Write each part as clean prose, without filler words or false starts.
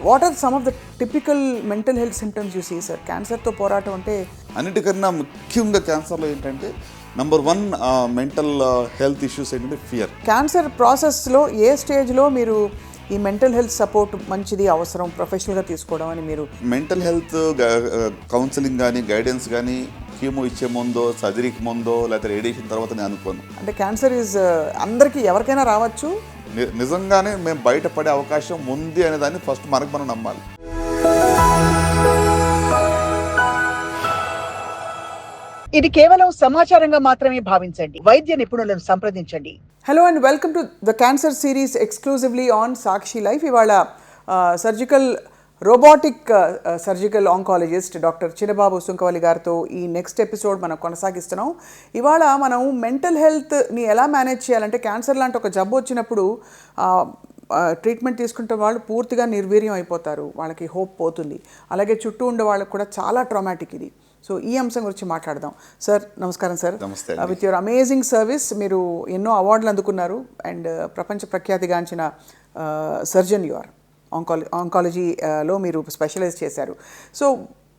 What are some of the typical mental health symptoms you see sir? క్యాన్సర్తో పోరాటం అంటే అన్నిటికన్నా ముఖ్యంగా క్యాన్సర్లో ఏంటంటే నంబర్ 1 మెంటల్ హెల్త్ ఇష్యూస్ ఏంటంటే ఫియర్. క్యాన్సర్ ప్రాసెస్లో ఏ స్టేజ్లో మీరు ఈ మెంటల్ హెల్త్ సపోర్ట్ మంచిది అవసరం ప్రొఫెషనల్గా తీసుకోవడం అని మీరు మెంటల్ హెల్త్ కౌన్సిలింగ్ కానీ గైడెన్స్ కానీ కీమో ఇచ్చే ముందో సర్జరీకి ముందో లేకపోతే రేడియేషన్ తర్వాత నేను అనుకోను. అంటే క్యాన్సర్ ఈజ్ అందరికీ ఎవరికైనా రావచ్చు, నిజంగానే మేము బయటపడే అవకాశం ఉంది అనే దాన్ని ఫస్ట్ మనం నమ్మాలి. ఇది కేవలం సమాచారంగా మాత్రమే భావించండి. వైద్య నిపుణులను సంప్రదించండి. Hello and welcome to the cancer series exclusively on Sakshi Life. ఇవాళ robotic surgical oncologist doctor Chinababu Sunkavalli గారితో ఈ నెక్స్ట్ ఎపిసోడ్ మనం కొనసాగిస్తున్నాం. ఇవాళ మనం మెంటల్ హెల్త్ని ఎలా మేనేజ్ చేయాలంటే, క్యాన్సర్ లాంటి ఒక జబ్బు వచ్చినప్పుడు ట్రీట్మెంట్ తీసుకుంటే వాళ్ళు పూర్తిగా నిర్వీర్యం అయిపోతారు, వాళ్ళకి హోప్ పోతుంది. అలాగే చుట్టూ ఉండే వాళ్ళకి కూడా చాలా ట్రామాటిక్ ఇది. సో ఈ అంశం గురించి మాట్లాడదాం. సార్ నమస్కారం సార్. నమస్తే. విత్ యువర్ అమేజింగ్ సర్వీస్ మీరు ఎన్నో అవార్డులు అందుకున్నారు అండ్ ప్రపంచ ప్రఖ్యాతిగాంచిన సర్జన్ యు ఆర్. ఆంకాలజీలో మీరు స్పెషలైజ్ చేశారు. So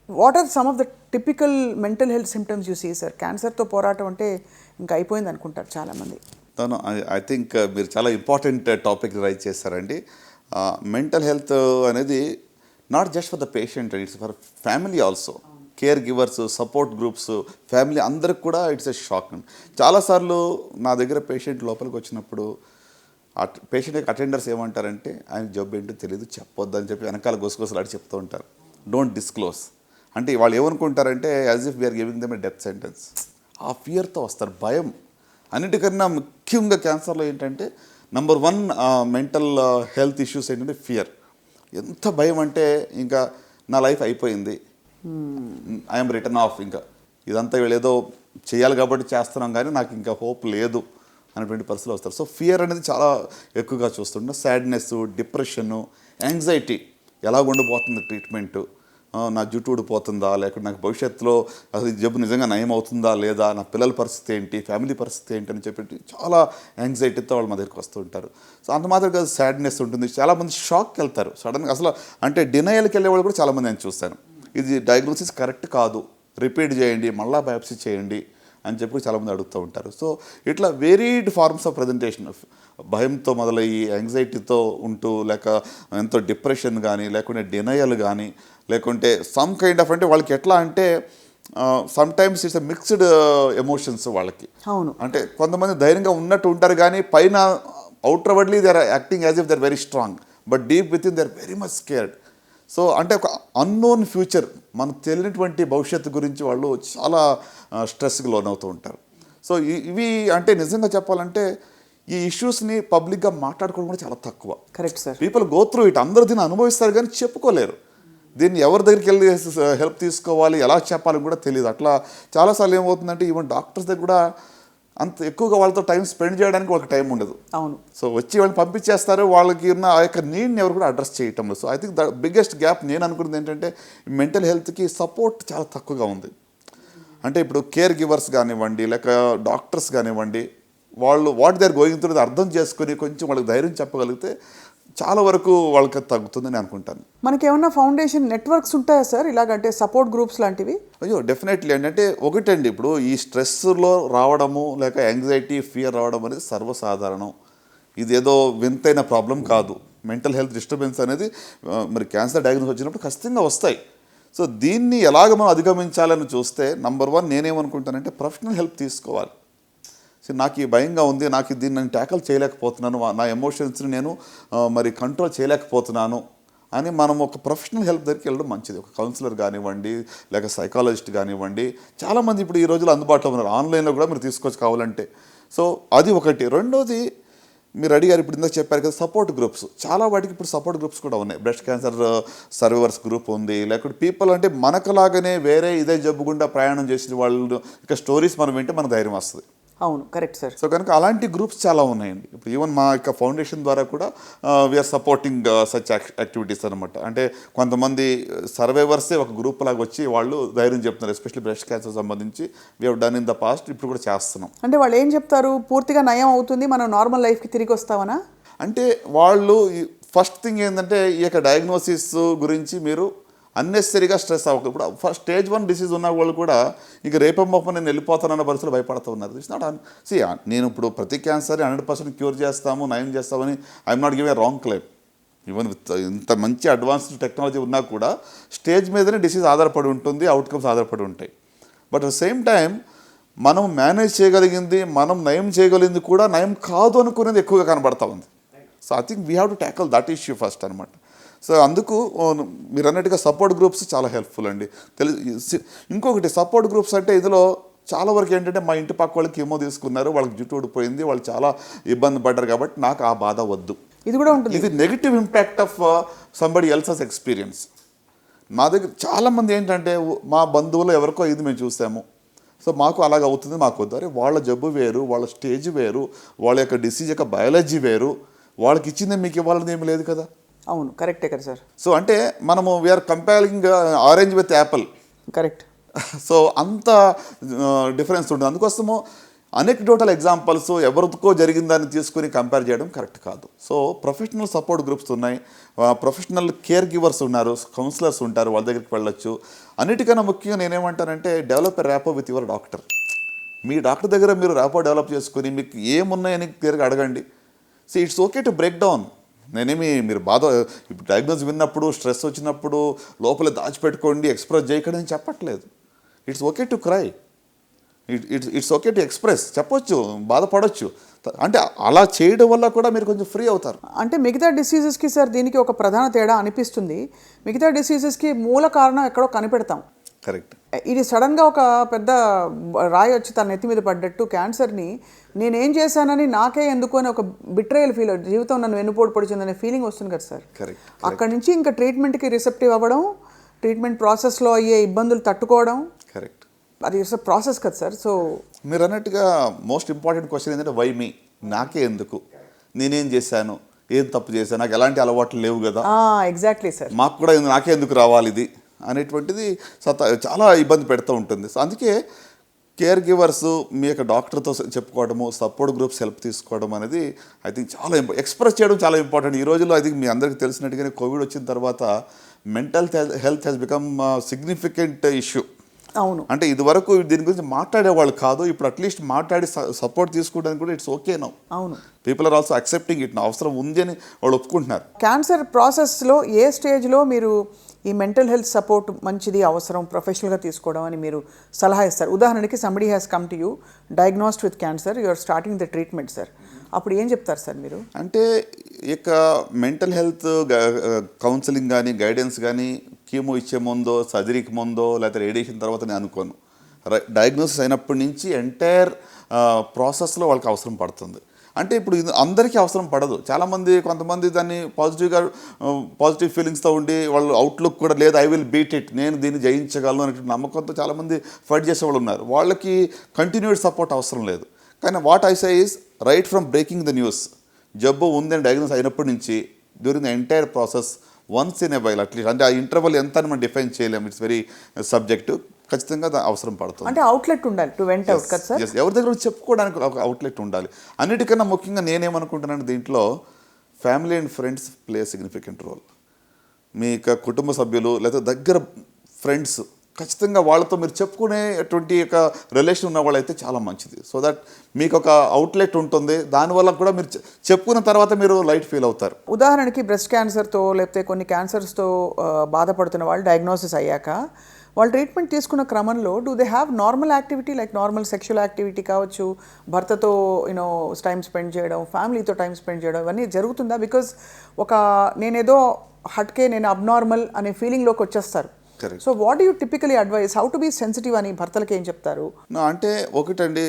what are some of the typical mental health symptoms you see sir? క్యాన్సర్తో పోరాటం అంటే ఇంకా అయిపోయింది అనుకుంటారు చాలామంది. ఐ థింక్ మీరు చాలా ఇంపార్టెంట్ టాపిక్ రైజ్ చేస్తారండి. మెంటల్ హెల్త్ అనేది not just for the patient, it's for family also. Care givers, support groups, family అందరికి కూడా ఇట్స్ ఎ షాక్. చాలాసార్లు నా దగ్గర పేషెంట్ లోపలికి వచ్చినప్పుడు పేషెంట్ అటెండర్స్ ఏమంటారంటే, ఆయన జబ్బు ఏంటో తెలియదు, చెప్పొద్దు అని చెప్పి వెనకాల గొసగొసలాడి చెప్తూ ఉంటారు. డోంట్ డిస్క్లోజ్ అంటే వాళ్ళు ఏమనుకుంటారంటే as if we're giving them a death sentence. ఆ ఫియర్తో వస్తారు, భయం. అన్నిటికన్నా ముఖ్యంగా క్యాన్సర్లో ఏంటంటే నంబర్ 1 మెంటల్ హెల్త్ ఇష్యూస్ ఏంటంటే ఫియర్. ఎంత భయం అంటే ఇంకా నా లైఫ్ అయిపోయింది, ఐఎమ్ రిటర్న్ ఆఫ్, ఇంకా ఇదంతా వీళ్ళేదో చేయాలి కాబట్టి చేస్తున్నాం కానీ నాకు ఇంకా హోప్ లేదు అనేటువంటి పరిస్థితులు వస్తారు. సో ఫియర్ అనేది చాలా ఎక్కువగా చూస్తుంటాం. సాడ్నెస్, డిప్రెషను, యాంగ్జైటీ, ఎలా ఉండిపోతుంది ట్రీట్మెంటు, నా జుట్టు ఊడిపోతుందా, లేకపోతే నాకు భవిష్యత్తులో అసలు జబ్బు నిజంగా నయం అవుతుందా లేదా, నా పిల్లల పరిస్థితి ఏంటి, ఫ్యామిలీ పరిస్థితి ఏంటి అని చెప్పి చాలా యాంగ్జైటీతో వాళ్ళు మా దగ్గరికి వస్తూ ఉంటారు. సో అంత మాత్రం కాదు, సాడ్నెస్ ఉంటుంది. చాలామంది షాక్కి వెళ్తారు సడన్గా, అసలు అంటే డినయల్కి వెళ్ళే వాళ్ళు కూడా చాలామంది నేను చూస్తాను. ఇది డయాగ్నోసిస్ కరెక్ట్ కాదు, రిపీట్ చేయండి, మళ్ళీ బయాప్సీ చేయండి అని చెప్పి చాలామంది అడుగుతూ ఉంటారు. సో ఇట్లా వేరీడ్ ఫార్మ్స్ ఆఫ్ ప్రజెంటేషన్, భయంతో మొదలయ్యి యాంగ్జైటీతో ఉంటూ, లేక ఎంతో డిప్రెషన్ కానీ, లేకుంటే డినయల్ కానీ, లేకుంటే సమ్ కైండ్ ఆఫ్, అంటే వాళ్ళకి ఎట్లా అంటే sometimes it's mixed emotions వాళ్ళకి. అవును, అంటే కొంతమంది ధైర్యంగా ఉన్నట్టు ఉంటారు కానీ పైన outwardly they are acting as if they are very strong, but deep within they are very much scared. So అంటే ఒక అన్నోన్ ఫ్యూచర్, మనకు తెలియనటువంటి భవిష్యత్తు గురించి వాళ్ళు చాలా స్ట్రెస్కి లోనవుతూ ఉంటారు. సో ఇవి అంటే నిజంగా చెప్పాలంటే ఈ ఇష్యూస్ని పబ్లిక్గా మాట్లాడుకోవడం కూడా చాలా తక్కువ. Correct sir. People go through it, అందరూ దీన్ని అనుభవిస్తారు కానీ చెప్పుకోలేరు. దీన్ని ఎవరి దగ్గరికి వెళ్ళి హెల్ప్ తీసుకోవాలి, ఎలా చెప్పాలని కూడా తెలియదు. అట్లా చాలాసార్లు ఏమవుతుందంటే ఈవెన్ డాక్టర్స్ దగ్గర కూడా అంత ఎక్కువగా వాళ్ళతో టైం స్పెండ్ చేయడానికి వాళ్ళకి టైం ఉండదు. అవును. సో వచ్చి వాళ్ళని పంపించేస్తారు, వాళ్ళకి ఉన్న ఆ యొక్క నీడ్ని ఎవరు కూడా అడ్రస్ చేయటం. So I think the biggest gap నేను అనుకున్నది ఏంటంటే మెంటల్ హెల్త్కి సపోర్ట్ చాలా తక్కువగా ఉంది. అంటే ఇప్పుడు కేర్ గివర్స్ కానివ్వండి, లేక డాక్టర్స్ కానివ్వండి, వాళ్ళు what they are going through అర్థం చేసుకుని కొంచెం వాళ్ళకి ధైర్యం చెప్పగలిగితే చాలా వరకు వాళ్ళకి తగ్గుతుందని అనుకుంటాను. మనకి ఏమన్నా ఫౌండేషన్ నెట్వర్క్స్ ఉంటాయా సార్ ఇలాగంటే సపోర్ట్ గ్రూప్స్ లాంటివి? అయ్యో డెఫినెట్లీ అండి. అంటే ఒకటండి, ఇప్పుడు ఈ స్ట్రెస్లో రావడము లేక యాంగ్జైటీ, ఫియర్ రావడం అనేది సర్వసాధారణం. ఇదేదో వింతైన ప్రాబ్లం కాదు. మెంటల్ హెల్త్ డిస్టర్బెన్స్ అనేది మరి క్యాన్సర్ డయాగ్నోస్ వచ్చినప్పుడు ఖచ్చితంగా వస్తాయి. సో దీన్ని ఎలాగ మనం అధిగమించాలని చూస్తే నంబర్ 1 నేనేమనుకుంటానంటే ప్రొఫెషనల్ హెల్ప్ తీసుకోవాలి. సో నాకు ఈ భయంగా ఉంది, నాకు దీన్ని నేను ట్యాకల్ చేయలేకపోతున్నాను, నా ఎమోషన్స్ని నేను మరి కంట్రోల్ చేయలేకపోతున్నాను అని మనం ఒక ప్రొఫెషనల్ హెల్ప్ దగ్గరికి వెళ్ళడం మంచిది. ఒక కౌన్సిలర్ కానివ్వండి, లేక సైకాలజిస్ట్ కానివ్వండి, చాలామంది ఇప్పుడు ఈ రోజుల్లో అందుబాటులో ఉన్నారు. ఆన్లైన్లో కూడా మీరు తీసుకోవచ్చు కావాలంటే. సో అది ఒకటి. రెండోది మీరు అడిగారు, ఇప్పుడు ఇందాక చెప్పారు కదా సపోర్ట్ గ్రూప్స్, చాలా వాటికి ఇప్పుడు సపోర్ట్ గ్రూప్స్ కూడా ఉన్నాయి. బ్రెస్ట్ క్యాన్సర్ సర్వైవర్స్ గ్రూప్ ఉంది, లేకపోతే పీపుల్ అంటే మనకులాగానే వేరే ఇదే జబ్బు గుండా ప్రయాణం చేసిన వాళ్ళు ఇక స్టోరీస్ మనం వింటే మనకు ధైర్యం వస్తుంది. అవును, కరెక్ట్ సార్. సో కనుక అలాంటి గ్రూప్స్ చాలా ఉన్నాయండి. ఇప్పుడు ఈవెన్ మా యొక్క ఫౌండేషన్ ద్వారా కూడా వీఆర్ సపోర్టింగ్ సచ్ యాక్టివిటీస్ అనమాట. అంటే కొంతమంది సర్వైవర్సే ఒక గ్రూప్ లాగా వచ్చి వాళ్ళు ధైర్యం చెప్తున్నారు, ఎస్పెషల్లీ బ్రెస్ట్ క్యాన్సర్ సంబంధించి we have done in the past, ఇప్పుడు కూడా చేస్తున్నాం. అంటే వాళ్ళు ఏం చెప్తారు, పూర్తిగా నయం అవుతుంది, మనం నార్మల్ లైఫ్కి తిరిగి వస్తామనా? అంటే వాళ్ళు ఫస్ట్ థింగ్ ఏంటంటే ఈ యొక్క డయాగ్నోసిస్ గురించి మీరు అన్నెసరీగా స్ట్రెస్ అవ్వక. ఇప్పుడు ఫస్ట్ స్టేజ్ 1 డిసీజ్ ఉన్న వాళ్ళు కూడా ఇక రేపమ్మప్ప నేను వెళ్ళిపోతానన్న పరిస్థితులు భయపడుతూ ఉన్నారు. ఇట్స్ నాట్ నేను ఇప్పుడు ప్రతి క్యాన్సర్ 100% క్యూర్ చేస్తాము, నయం చేస్తామని I'm not give a wrong claim. Even with ఇంత మంచి అడ్వాన్స్డ్ టెక్నాలజీ ఉన్నా కూడా స్టేజ్ మీదనే డిసీజ్ ఆధారపడి ఉంటుంది, అవుట్కమ్స్ ఆధారపడి ఉంటాయి. బట్ అట్ సేమ్ టైం మనం మేనేజ్ చేయగలిగింది, మనం నయం చేయగలిగింది కూడా నయం కాదు అనుకునేది ఎక్కువగా కనబడతా ఉంది. So I think we have to ట్యాకల్ that issue first అనమాట. సో అందుకు మీరు అన్నట్టుగా సపోర్ట్ గ్రూప్స్ చాలా హెల్ప్ఫుల్ అండి. ఇంకొకటి సపోర్ట్ గ్రూప్స్ అంటే ఇందులో చాలా వరకు ఏంటంటే మా ఇంటి పక్క వాళ్ళకి కీమో తీసుకున్నారు, వాళ్ళకి జుట్టు ఊడిపోయింది, వాళ్ళు చాలా ఇబ్బంది పడ్డారు కాబట్టి నాకు ఆ బాధ వద్దు. ఇది కూడా ఉంటుంది. ఇది negative impact of somebody else's experience. మా దగ్గర చాలామంది ఏంటంటే మా బంధువులు ఎవరికో ఇది మేము చూసాము, సో మాకు అలాగ అవుతుంది, మాకు వద్దు. అరే వాళ్ళ జబ్బు వేరు, వాళ్ళ స్టేజ్ వేరు, వాళ్ళ యొక్క డిసీజ్ యొక్క బయాలజీ వేరు, వాళ్ళకి ఇచ్చిందే మీకు ఇవ్వాలని ఏమి లేదు కదా. అవును, కరెక్టే కదా సార్. సో అంటే మనము we're comparing orange with apple. Correct. So అంత డిఫరెన్స్ ఉంటుంది. అందుకోసము అనెక్డోటల్ ఎగ్జాంపుల్స్ ఎవరికో జరిగిందని తీసుకుని కంపేర్ చేయడం కరెక్ట్ కాదు. సో ప్రొఫెషనల్ సపోర్ట్ గ్రూప్స్ ఉన్నాయి, ప్రొఫెషనల్ కేర్ గివర్స్ ఉన్నారు, కౌన్సిలర్స్ ఉంటారు, వాళ్ళ దగ్గరికి వెళ్ళొచ్చు. అన్నిటికన్నా ముఖ్యంగా నేనేమంటానంటే develop a rapport with your doctor. మీ డాక్టర్ దగ్గర మీరు ర్యాపో డెవలప్ చేసుకుని మీకు ఏమున్నాయని క్లియర్గా అడగండి. So it's okay to break down. మీరు బాధ ఇప్పుడు డయాగ్నోస్ విన్నప్పుడు స్ట్రెస్ వచ్చినప్పుడు లోపల దాచిపెట్టుకోండి, ఎక్స్ప్రెస్ చేయకండి అని చెప్పట్లేదు. It's okay to cry, it's okay to express, చెప్పొచ్చు, బాధపడవచ్చు. అంటే అలా చేయడం వల్ల కూడా మీరు కొంచెం ఫ్రీ అవుతారు. అంటే మిగతా డిసీజెస్కి సార్ దీనికి ఒక ప్రధాన తేడా అనిపిస్తుంది. మిగతా డిసీజెస్కి మూల కారణం ఎక్కడో కనిపెడతాం. కరెక్ట్. ఇది సడన్గా ఒక పెద్ద రాయి వచ్చి తన నెత్తి మీద పడ్డట్టు క్యాన్సర్ని నేనేం చేశానని నాకే ఎందుకు అని ఒక బిట్రేయల్ ఫీల్, జీవితం నన్ను వెన్నుపోటు పొడిచిందనే ఫీలింగ్ వస్తుంది కదా సార్. కరెక్ట్. అక్కడి నుంచి ఇంకా ట్రీట్మెంట్కి రిసెప్టివ్ అవ్వడం, ట్రీట్మెంట్ ప్రాసెస్లో అయ్యే ఇబ్బందులు తట్టుకోవడం, కరెక్ట్. అది ప్రాసెస్ కదా సార్. సో మీరు అన్నట్టుగా మోస్ట్ ఇంపార్టెంట్ క్వశ్చన్ ఏంటంటే వై మీ, నాకే ఎందుకు, నేనేం చేశాను, ఏం తప్పు చేశాను, నాకు ఎలాంటి అలవాట్లు లేవు కదా, ఎగ్జాక్ట్లీ సార్, మాకు కూడా నాకే ఎందుకు రావాలి ఇది అనేటువంటిది చాలా ఇబ్బంది పెడుతూ ఉంటుంది. సో అందుకే కేర్ గివర్స్ మీ యొక్క డాక్టర్తో చెప్పుకోవడము, సపోర్ట్ గ్రూప్స్ హెల్ప్ తీసుకోవడం అనేది ఐ థింక్ చాలా ఎక్స్ప్రెస్ చేయడం చాలా ఇంపార్టెంట్. ఈ రోజుల్లో ఐ థింక్ మీ అందరికీ తెలిసినట్టుగానే కోవిడ్ వచ్చిన తర్వాత mental health has become significant issue. అవును. అంటే ఇదివరకు దీని గురించి మాట్లాడేవాళ్ళు కాదు, ఇప్పుడు అట్లీస్ట్ మాట్లాడి సపోర్ట్ తీసుకోవడానికి కూడా ఇట్స్ ఓకే నౌ. అవును. People are also accepting it. అవసరం ఉంది అని వాళ్ళు ఒప్పుకుంటున్నారు. క్యాన్సర్ ప్రాసెస్లో ఏ స్టేజ్లో మీరు ఈ మెంటల్ హెల్త్ సపోర్ట్ మంచిది, అవసరం, ప్రొఫెషనల్గా తీసుకోవడం అని మీరు సలహా ఇస్తారు? ఉదాహరణకి somebody has come to you diagnosed with cancer, you are starting the treatment sir, అప్పుడు ఏం చెప్తారు సార్ మీరు? అంటే ఇక మెంటల్ హెల్త్ కౌన్సిలింగ్ కానీ గైడెన్స్ కానీ కీమో ఇచ్చే ముందో, సర్జరీకి ముందో, లేకపోతే రేడియేషన్ తర్వాత నేను అనుకోను. డయాగ్నోసిస్ అయినప్పటి నుంచి ఎంటైర్ ప్రాసెస్లో వాళ్ళకి అవసరం పడుతుంది. అంటే ఇప్పుడు ఇది అందరికీ అవసరం పడదు. చాలామంది కొంతమంది దాన్ని పాజిటివ్ ఫీలింగ్స్తో ఉండి వాళ్ళు అవుట్లుక్ కూడా లేదు, ఐ విల్ బీట్ ఇట్, నేను దీన్ని జయించగలను అనే నమ్మకంతో చాలామంది ఫైట్ చేసే వాళ్ళు ఉన్నారు. వాళ్ళకి కంటిన్యూడ్ సపోర్ట్ అవసరం లేదు. కానీ what I say is right from breaking the news, జబ్బు ఉందని డయాగ్నోస్ అయినప్పటి నుంచి during the entire process once in a while at least, అంటే ఆ ఇంటర్వల్ ఎంత అని మనం డిఫైన్ చేయలేము, ఇట్స్ వెరీ సబ్జెక్టివ్, ఖచ్చితంగా అవసరం పడుతుంది. అంటే అవుట్లెట్ ఉండాలి, టు వెంట్ అవుట్ కదా సార్. ఎవరి దగ్గర చెప్పుకోవడానికి ఒక అవుట్లెట్ ఉండాలి. అన్నిటికన్నా ముఖ్యంగా నేనేమనుకుంటున్నాను దీంట్లో family and friends play significant role. మీ యొక్క కుటుంబ సభ్యులు లేదా దగ్గర ఫ్రెండ్స్ ఖచ్చితంగా వాళ్ళతో మీరు చెప్పుకునేటువంటి యొక్క రిలేషన్ ఉన్న వాళ్ళైతే చాలా మంచిది. సో దట్ మీకు ఒక అవుట్లెట్ ఉంటుంది, దానివల్ల కూడా మీరు చెప్పుకున్న తర్వాత మీరు లైట్ ఫీల్ అవుతారు. ఉదాహరణకి బ్రెస్ట్ క్యాన్సర్తో లేకపోతే కొన్ని క్యాన్సర్స్తో బాధపడుతున్న వాళ్ళు డయాగ్నోసిస్ అయ్యాక వాళ్ళు ట్రీట్మెంట్ తీసుకున్న క్రమంలో do they have normal activity like normal sexual activity కావచ్చు, భర్తతో టైం స్పెండ్ చేయడం, ఫ్యామిలీతో టైం స్పెండ్ చేయడం, ఇవన్నీ జరుగుతుందా? బికాజ్ నేనేదో హట్కే, నేను అబ్నార్మల్ అనే ఫీలింగ్లోకి వచ్చేస్తారు. So what do you typically advise, how to be sensitive అని భర్తలకి ఏం చెప్తారు? అంటే ఒకటండి,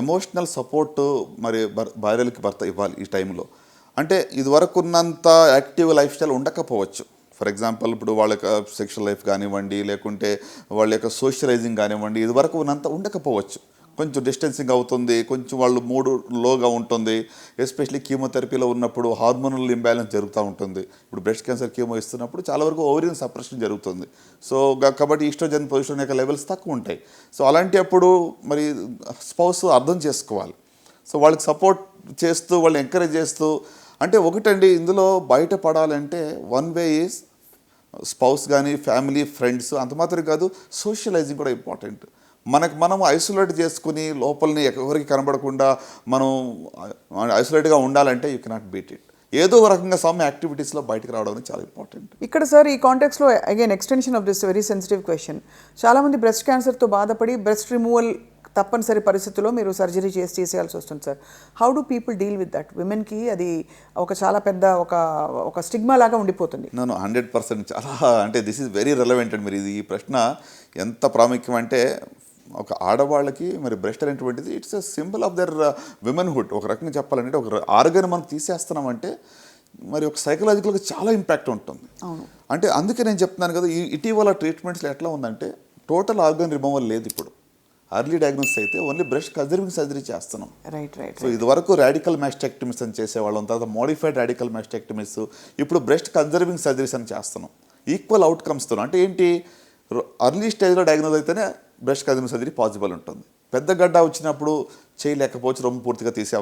ఎమోషనల్ సపోర్ట్ మరి భార్యలకి భర్త ఇవ్వాలి ఈ టైంలో. అంటే ఇదివరకు ఉన్నంత యాక్టివ్ లైఫ్ స్టైల్ ఉండకపోవచ్చు. ఫర్ ఎగ్జాంపుల్ ఇప్పుడు వాళ్ళ యొక్క సెక్షువల్ లైఫ్ కానివ్వండి, లేకుంటే వాళ్ళ యొక్క సోషలైజింగ్ కానివ్వండి, ఇదివరకు ఉన్నంత ఉండకపోవచ్చు. కొంచెం డిస్టెన్సింగ్ అవుతుంది, కొంచెం వాళ్ళు మూడు లోగా ఉంటుంది. ఎస్పెషలీ కీమోథెరపీలో ఉన్నప్పుడు హార్మోనల్ ఇంబ్యాలెన్స్ జరుగుతూ ఉంటుంది. ఇప్పుడు బ్రెస్ట్ క్యాన్సర్ కీమో ఇస్తున్నప్పుడు చాలా వరకు ఓవరియన్ సప్రెషన్ జరుగుతుంది. సో కాబట్టి ఈస్ట్రోజన్ పొజిషన్ యొక్క లెవెల్స్ తక్కువ ఉంటాయి. సో అలాంటి అప్పుడు మరి స్పౌస్ అర్థం చేసుకోవాలి. సో వాళ్ళకి సపోర్ట్ చేస్తూ, వాళ్ళని ఎంకరేజ్ చేస్తూ, అంటే ఒకటండి, ఇందులో బయటపడాలంటే వన్ వే ఈజ్ స్పౌస్ కానీ ఫ్యామిలీ ఫ్రెండ్స్, అంత మాత్రం కాదు, సోషలైజింగ్ కూడా ఇంపార్టెంట్. మనం ఐసోలేట్ చేసుకుని లోపలని ఎవరికి కనబడకుండా మనం ఐసోలేట్గా ఉండాలంటే యూ కెనాట్ బీట్ ఇట్. ఏదో ఒక రకంగా సమ్ యాక్టివిటీస్లో బయటకు రావడం అనేది చాలా ఇంపార్టెంట్. ఇక్కడ సార్ ఈ కాంటెక్స్లో again extension of this very sensitive question, చాలామంది బ్రెస్ట్ క్యాన్సర్తో బాధపడి బ్రెస్ట్ రిమూవల్ తప్పనిసరి పరిస్థితుల్లో మీరు సర్జరీ చేసేయాల్సి వస్తుంది sir. How do people deal with that? విమెన్కి అది ఒక చాలా పెద్ద ఒక స్టిగ్మా లాగా ఉండిపోతుంది. నేను 100% చాలా, అంటే దిస్ ఈజ్ వెరీ రెలవెంట్ అండి. మీరు ఈ ప్రశ్న ఎంత ప్రాముఖ్యం అంటే, ఒక ఆడవాళ్ళకి మరి బ్రెస్ట్ అనేటువంటిది it's a symbol of their womanhood. ఒక రకంగా చెప్పాలంటే ఒక ఆర్గన్ మనం తీసేస్తున్నామంటే మరి ఒక సైకలాజికల్గా చాలా ఇంపాక్ట్ ఉంటుంది. అంటే అందుకే నేను చెప్తున్నాను కదా, ఈ ఇటీవల ట్రీట్మెంట్స్లో ఎట్లా ఉందంటే టోటల్ ఆర్గన్ రిమూవల్ లేదు ఇప్పుడు. అర్లీ డయాగ్నోసిస్ అయితే ఓన్లీ బ్రెస్ట్ కన్జర్వింగ్ సర్జరీ చేస్తున్నాం. రైట్. సో ఇదివరకు రాడికల్ మాస్టెక్టమీస్ అని చేసేవాళ్ళం, తర్వాత మోడిఫైడ్ రాడికల్ మాస్టెక్టమీస్, ఇప్పుడు బ్రెస్ట్ కన్జర్వింగ్ సర్జరీస్ అని చేస్తున్నాం. ఈక్వల్ అవుట్కమ్స్తో, అంటే ఏంటి, అర్లీ స్టేజ్లో డయాగ్నోజ్ అయితేనే బ్రెస్ట్ కన్జర్వింగ్ సర్జరీ పాసిబుల్ ఉంటుంది. పెద్ద గడ్డ వచ్చినప్పుడు చేయలేకపోవచ్చు, రొమ్ము పూర్తిగా తీసే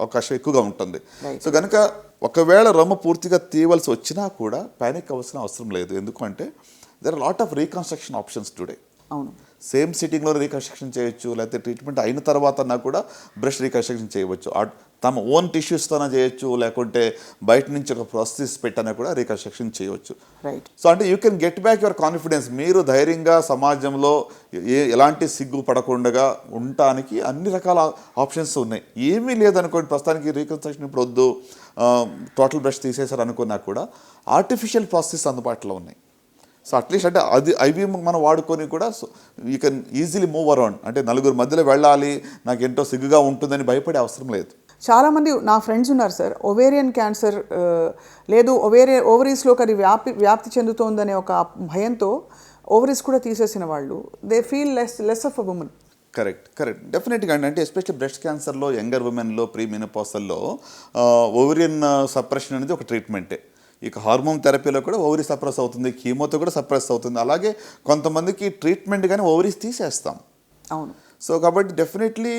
అవకాశం ఎక్కువగా ఉంటుంది. సో కనుక ఒకవేళ రొమ్ము పూర్తిగా తీయవలసి వచ్చినా కూడా ప్యానిక్ అవ్వాల్సిన అవసరం లేదు. ఎందుకంటే there are lot of reconstruction options today. అవును, సేమ్ సిట్టింగ్లో రీకన్స్ట్రక్షన్ చేయొచ్చు, లేకపోతే ట్రీట్మెంట్ అయిన తర్వాత కూడా బ్రెస్ట్ రీకన్స్ట్రక్షన్ చేయవచ్చు. తమ ఓన్ టిష్యూస్తోనే చేయొచ్చు, లేకుంటే బయట నుంచి ఒక ప్రాసెస్ పెట్టినా కూడా రీకన్స్ట్రక్షన్ చేయవచ్చు. రైట్. సో అంటే you can get back your confidence. మీరు ధైర్యంగా సమాజంలో ఎలాంటి సిగ్గు పడకుండా ఉండటానికి అన్ని రకాల ఆప్షన్స్ ఉన్నాయి. ఏమీ లేదనుకోండి ప్రస్తుతానికి రీకన్స్ట్రక్షన్ ఇప్పుడు వద్దు, టోటల్ బ్రెస్ట్ తీసేశారు అనుకున్నా కూడా ఆర్టిఫిషియల్ ప్రాసెస్ అందుబాటులో ఉన్నాయి. సో అట్లీస్ట్ అంటే అవి మనం వాడుకొని కూడా you can easily move around. అంటే నలుగురు మధ్యలో వెళ్ళాలి, నాకు ఎంతో సిగ్గుగా ఉంటుందని భయపడే అవసరం లేదు. చాలామంది నా ఫ్రెండ్స్ ఉన్నారు సార్, ఒవేరియన్ క్యాన్సర్ లేదు ఓవరీస్లోకి అది వ్యాప్తి చెందుతోందనే ఒక భయంతో ఓవరీస్ కూడా తీసేసిన వాళ్ళు, they feel less of a woman. Correct డెఫినెట్గా అండి. అంటే ఎస్పెషల్లీ బ్రెస్ట్ క్యాన్సర్లో యంగర్ ఉమెన్లో ప్రీ మెనోపాజల్లో ఓవరియన్ సప్రెషన్ అనేది ఒక ట్రీట్మెంటే. ఇక హార్మోన్ థెరపీలో కూడా ఓవరీ సప్రెస్ అవుతుంది, కీమోతో కూడా సప్రెస్ అవుతుంది. అలాగే కొంతమందికి ట్రీట్మెంట్ కానీ ఓవరీస్ తీసేస్తాం. అవును. సో కాబట్టి definitely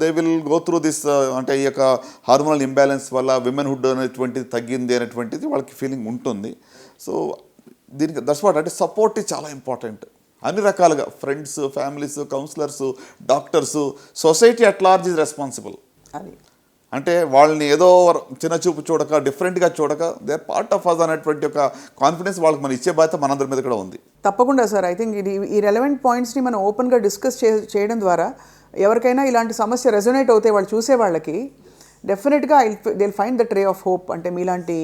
they will go through this. అంటే ఈ యొక్క హార్మోనల్ ఇంబ్యాలెన్స్ వల్ల విమెన్హుడ్ అనేటువంటిది తగ్గింది అనేటువంటిది వాళ్ళకి ఫీలింగ్ ఉంటుంది. సో దీనికి దట్స్ వాట్, అంటే సపోర్ట్ చాలా ఇంపార్టెంట్. అన్ని రకాలుగా friends, families, counsellors, doctors, society at large is responsible. అది అంటే వాళ్ళని ఏదో చిన్న చూపు చూడక, డిఫరెంట్గా చూడక, they are part of us అనేటువంటి ఒక కాన్ఫిడెన్స్ వాళ్ళకి మనం ఇచ్చే బాధ్యత మనందరి మీద కూడా ఉంది. తప్పకుండా సార్. ఐ థింక్ ఈ రెలవెంట్ పాయింట్స్ని మనం ఓపెన్గా డిస్కస్ చేయడం ద్వారా ఎవరికైనా ఇలాంటి సమస్య రెజొనేట్ అవుతే వాళ్ళు చూసే వాళ్ళకి డెఫినెట్గా they will find the ray of hope. అంటే మీలాంటి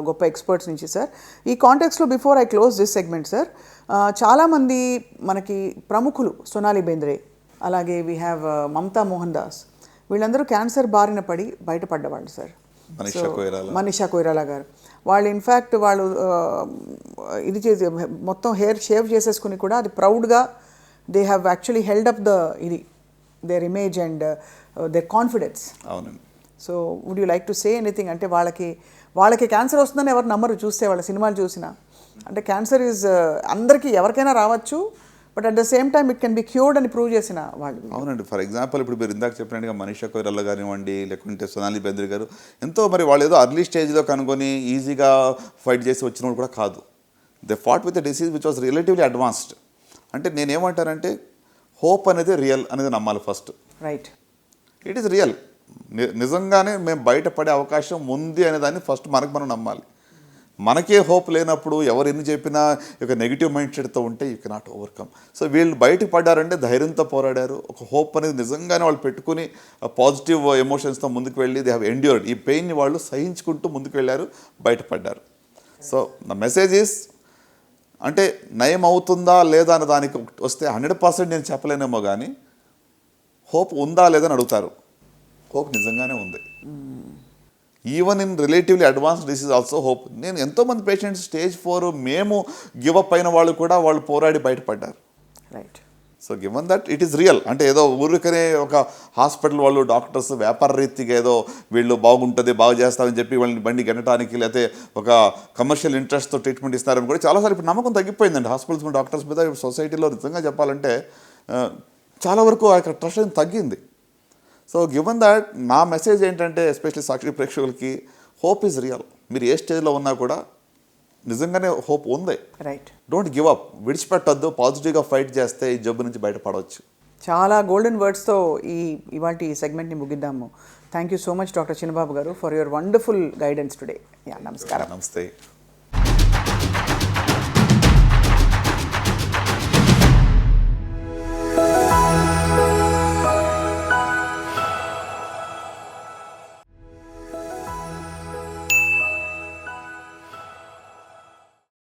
గొప్ప ఎక్స్పర్ట్స్ నుంచి సార్. ఈ కాంటెక్స్లో before I close this segment sir, చాలామంది మనకి ప్రముఖులు, సోనాలి బెంద్రే, అలాగే we have Mamta Mohandas, వీళ్ళందరూ క్యాన్సర్ బారిన పడి బయటపడ్డవాళ్ళు సార్. మనీషా కొయిరాలా గారు, వాళ్ళు ఇన్ఫ్యాక్ట్ వాళ్ళు ఇది చేసి మొత్తం హెయిర్ షేవ్ చేసేసుకుని కూడా అది ప్రౌడ్గా they have actually held up their image and their confidence. అవునండి. So would you like to say anything? అంటే వాళ్ళకి క్యాన్సర్ వస్తుందని ఎవరు నమ్మరు చూస్తే, వాళ్ళ సినిమాలు చూసినా. అంటే క్యాన్సర్ ఈజ్ అందరికీ ఎవరికైనా రావచ్చు, but at the same time it can be cured అని ప్రూవ్ చేసిన వాళ్ళు. అవునండి. ఫర్ ఎగ్జాంపుల్ ఇప్పుడు మీరు ఇందాక చెప్పినట్టుగా మనీషా కొయిరాలా కానివ్వండి, లేకుంటే సోనాలి బెంద్రే గారు, ఎంతో మరి వాళ్ళు ఏదో అర్లీ స్టేజ్లో కనుగొని ఈజీగా ఫైట్ చేసి వచ్చిన వాళ్ళు కూడా కాదు. They fought with the disease which was relatively advanced. అంటే నేనేమంటానంటే హోప్ అనేది రియల్ అనేది నమ్మాలి first. Right. It is real. నిజంగానే మేము బయటపడే అవకాశం ఉంది అనే దాన్ని ఫస్ట్ మనం నమ్మాలి. మనకే హోప్ లేనప్పుడు ఎవరు ఎన్ని చెప్పినా ఒక నెగిటివ్ మైండ్ సెట్తో ఉంటే యూ కెనాట్ ఓవర్కమ్. సో వీళ్ళు బయటకు పడ్డారంటే ధైర్యంతో పోరాడారు. ఒక హోప్ అనేది నిజంగానే వాళ్ళు పెట్టుకుని పాజిటివ్ ఎమోషన్స్తో ముందుకు వెళ్ళి దే హ్యావ్ ఎండ్యూర్డ్. ఈ పెయిన్ని వాళ్ళు సహించుకుంటూ ముందుకు వెళ్ళారు, బయటపడ్డారు. సో నా మెసేజ్ ఈస్, అంటే నయం అవుతుందా లేదా అనే దానికి వస్తే 100% నేను చెప్పలేనేమో, కానీ హోప్ ఉందా లేదని అడుగుతారు. హోప్ నిజంగానే ఉంది. Even in relatively advanced disease also hope. నేను ఎంతోమంది పేషెంట్స్ స్టేజ్ 4 మేము గివప్ అయిన వాళ్ళు కూడా వాళ్ళు పోరాడి బయటపడ్డారు. Right. So given that it is real. అంటే ఏదో ఊరికనే ఒక హాస్పిటల్ వాళ్ళు డాక్టర్స్ వ్యాపార రీతిగా ఏదో వీళ్ళు బాగుంటుంది, బాగు చేస్తామని చెప్పి వాళ్ళని బండి గెనటానికి, లేకపోతే ఒక కమర్షియల్ ఇంట్రెస్ట్తో ట్రీట్మెంట్ ఇస్తారని కూడా చాలాసార్లు ఇప్పుడు నమ్మకం తగ్గిపోయిందండి హాస్పిటల్స్ మీద, డాక్టర్స్ మీద. సొసైటీలో నిజంగా చెప్పాలంటే చాలా వరకు ఆ యొక్క ట్రస్ట్ తగ్గింది. సో గివెన్ దాట్ నా మెసేజ్ ఏంటంటే ఎస్పెషల్లీ సాక్షి ప్రేక్షకులకి, హోప్ ఈజ్ రియల్. మీరు ఏ స్టేజ్లో ఉన్నా కూడా నిజంగానే హోప్ ఉంది. రైట్. డోంట్ గివ్ అప్, విడిచిపెట్టొద్దు, పాజిటివ్గా ఫైట్ చేస్తే ఈ జబ్బు నుంచి బయటపడవచ్చు. చాలా గోల్డెన్ వర్డ్స్తో ఇవాల్టి సెగ్మెంట్ని ముగిద్దాము. Thank you so much doctor Chinnababu గారు for your wonderful guidance today. Yeah, నమస్కారం. నమస్తే.